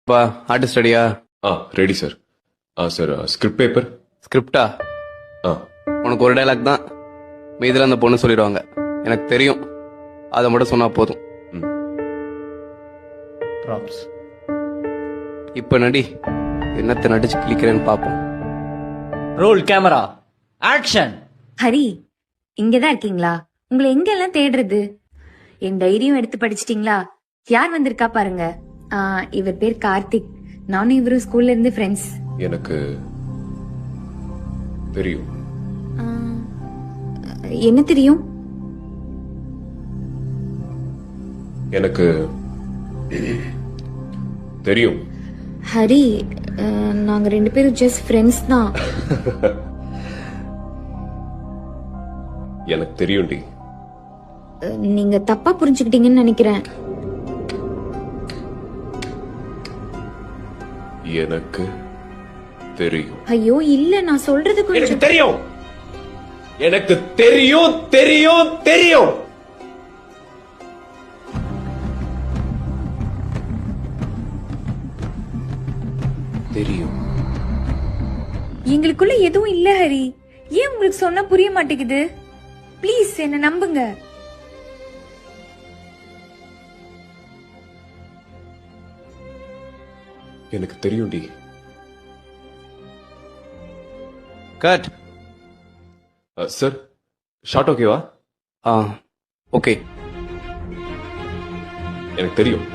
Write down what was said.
பா ஆர்டிஸ்ட் ரெடியா? Ready sir. Sir script paper. ஸ்கிரிப்டா? உனக்கு ஒரு டைலாக் தான், மீதில் அந்த பொண்ணு சொல்லிடுவாங்க. எனக்கு தெரியும், அதை மட்டும் சொன்னா போதும். இப்ப நடி, என்னத்தை நடிச்சு கிளிக்கிறேன்னு பாப்போம். Role camera action. ஹரி, இங்கதான் இருக்கீங்களா? உங்களை எங்கெல்லாம் தேடுறது? என் தைரியம் எடுத்து படிச்சிட்டீங்களா? யார் வந்திருக்கா பாருங்க. இவர் பேர் கார்த்திக். நானும் இவரும் ஸ்கூல்ல இருந்து ஃப்ரெண்ட்ஸ். எனக்கு தெரியும். என்ன தெரியும்? எனக்கு தெரியும். ஹரி, நாங்க 2 பேரும் ஜஸ்ட் ஃப்ரெண்ட்ஸ் தான். எனக்கு தெரியும்டி. நீங்க தப்பா புரிஞ்சுக்கிட்டீங்கன்னு நினைக்கிறேன். எனக்கு தெரியும். ஐயோ இல்ல, நான் சொல்றது எனக்கு கொஞ்சம் தெரியும். எனக்கு தெரியும் தெரியும் தெரியும். தெரியும். எங்களுக்குள்ள எதுவும் இல்ல ஹரி. ஏன் உங்களுக்கு சொன்னா புரிய மாட்டேங்குது? ப்ளீஸ் என்ன நம்புங்க. எனக்கு தெரியும்டி. கட். சார் ஷார்ட் ஓகேவா? ஓகே. எனக்கு தெரியும்.